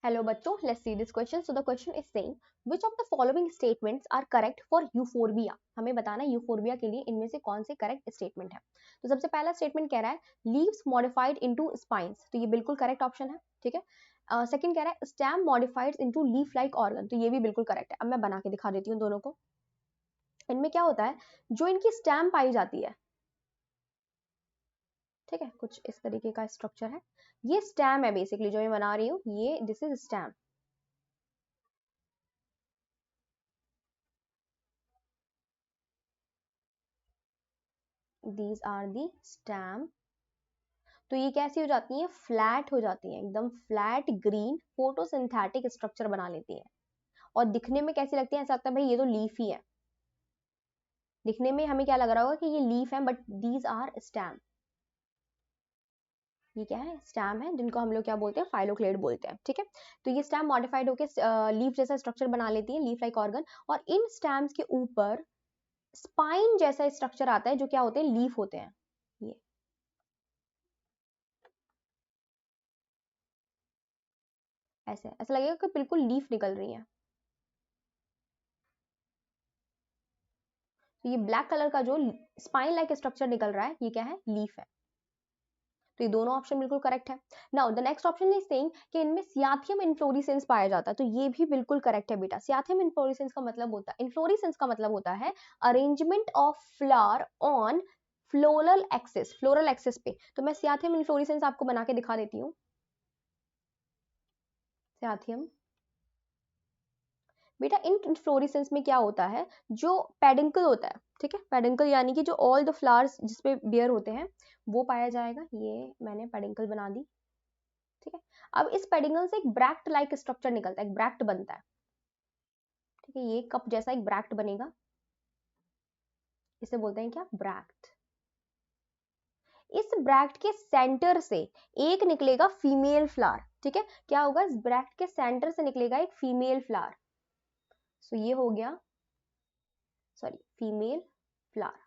Hello बच्चों, let's see this question. So the question is saying which of the following statements are correct for euphorbia? हमें बताना है euphorbia के लिए इनमें से कौन से correct statement है. तो सबसे पहला statement कह रहा है leaves modified into spines. तो ये बिल्कुल correct option है, ठीक है. सेकंड कह रहा है stem modified into leaf like organ. तो ये भी बिल्कुल correct है. अब मैं बना के दिखा देती हूँ दोनों को. इनमें क्या होता है, जो इनकी stem पाई जाती है, ठीक है, कुछ इस तरीके का स्ट्रक्चर है. ये स्टैम है बेसिकली जो मैं बना रही हूँ, ये this is stem. These are the stem. तो ये कैसी हो जाती हैं, फ्लैट हो जाती हैं, एकदम फ्लैट ग्रीन फोटोसिंथेटिक स्ट्रक्चर बना लेती हैं. और दिखने में कैसी लगती है, ऐसा लगता है भाई ये तो लीफ ही है. दिखने में हमें क्या लग रहा होगा कि ये लीफ है, बट दीज आर स्टैम. ये क्या है, स्टैम है, जिनको हम लोग क्या बोलते हैं, फाइलोक्लेड बोलते हैं, ठीक है. तो ये स्टैम मॉडिफाइड होकर लीफ जैसा स्ट्रक्चर बना लेती है, लीफ लाइक ऑर्गन. और इन स्टैम्स के ऊपर स्पाइन जैसा स्ट्रक्चर आता है, जो क्या होते हैं, लीफ होते हैं. ये ऐसे ऐसा लगेगा कि बिल्कुल लीफ निकल रही है. तो ये ब्लैक कलर का जो स्पाइन लाइक स्ट्रक्चर निकल रहा है, ये क्या है, लीफ है. तो ये दोनों ऑप्शन बिल्कुल करेक्ट है. Now the next option is saying कि इनमें सियाथियम इन्फ्लोरेसेंस पाया जाता है. तो ये भी बिल्कुल करेक्ट है बेटा. सियाथियम इन्फ्लोरेसेंस का मतलब होता है, इन्फ्लोरेसेंस का मतलब होता है arrangement of flower on floral axis पे. तो मैं सियाथियम इन्फ्लोरेसेंस आपको बना के दिखा देती हूँ. सियाथियम बेटा, इन इन्फ्लोरेसेंस में क्या होता है, जो पेडिंकल होता है, ठीक है, पेडिंकल यानी कि जो ऑल द फ्लावर्स जिसपे बियर होते हैं वो पाया जाएगा. ये मैंने पेडिंकल बना दी, ठीक है. अब इस पेडिंकल से एक ब्रैक्ट लाइक स्ट्रक्चर निकलता है, एक ब्रैक्ट बनता है, ठीक है. ये कप जैसा एक ब्रैक्ट बनेगा, इसे बोलते हैं क्या, ब्रैक्ट. इस ब्रैक्ट के सेंटर से एक निकलेगा फीमेल फ्लावर, ठीक है. क्या होगा, इस ब्रैक्ट के सेंटर से निकलेगा एक फीमेल फ्लावर. सो ये हो गया, सॉरी, फीमेल फ्लावर,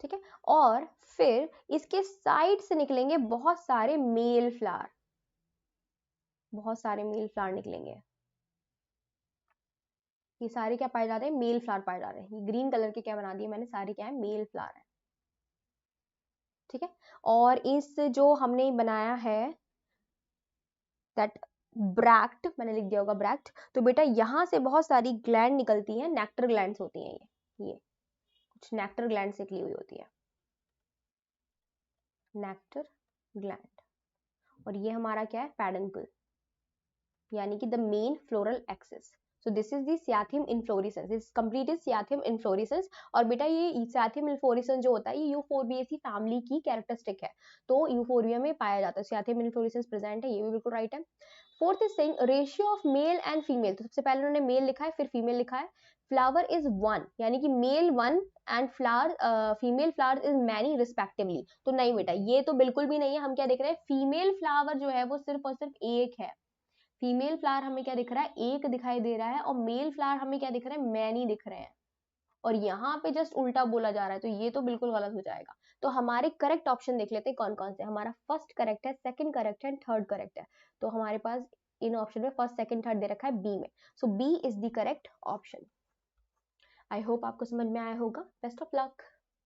ठीक है. और फिर इसके साइड से निकलेंगे बहुत सारे मेल फ्लावर, बहुत सारे मेल फ्लावर निकलेंगे. ये सारे क्या पाए जाते हैं, मेल फ्लावर पाए जा रहे हैं. ये ग्रीन कलर के क्या बना दिए मैंने, सारे क्या है, मेल फ्लावर है, ठीक है. और इस जो हमने बनाया है दैट ब्रैक्ट, मैंने लिख दिया होगा ब्रैक्ट. तो बेटा यहाँ से बहुत सारी ग्लैंड निकलती हैं, नेक्टर ग्लैंड्स होती हैं. ये कुछ नेक्टर ग्लैंड से निकली हुई होती है, नेक्टर ग्लैंड. और ये हमारा क्या है, पेडंकल, यानी कि the main floral axis. So this is the cyathium inflorescence, this complete is cyathium inflorescence. और बेटा ये सियाथियम इन्फ्लोरेसेंस जो होता है, ये यूफोरबिएसी फैमिली की कैरेक्टरिस्टिक है. तो यूफोरबिया में पाया जाता है, सियाथियम इन्फ्लोरेसेंस प्रेजेंट है, ये भी बिल्कुल राइट है. Fourth is saying ratio of male and female. तो सबसे पहले उन्होंने मेल लिखा है, फिर फीमेल लिखा है. फ्लावर इज वन, यानी कि male one and flower female flower is many respectively. तो नहीं बेटा, ये तो बिल्कुल भी नहीं है. हम क्या देख रहे हैं, फीमेल फ्लावर जो है वो सिर्फ और सिर्फ एक है. फीमेल फ्लावर हमें क्या दिख रहा है, एक दिखाई दे रहा है. और मेल फ्लावर हमें क्या दिख रहा है, मैनी दिख रहे हैं. और यहाँ पे जस्ट उल्टा बोला जा रहा है, तो ये तो बिल्कुल गलत हो जाएगा. तो हमारे करेक्ट ऑप्शन देख लेते हैं कौन कौन से. हमारा फर्स्ट करेक्ट है, सेकंड करेक्ट है, थर्ड करेक्ट है. तो हमारे पास इन ऑप्शन में फर्स्ट सेकंड थर्ड दे रखा है बी में. So B is the correct option. I hope आपको समझ में आया होगा. Best of luck.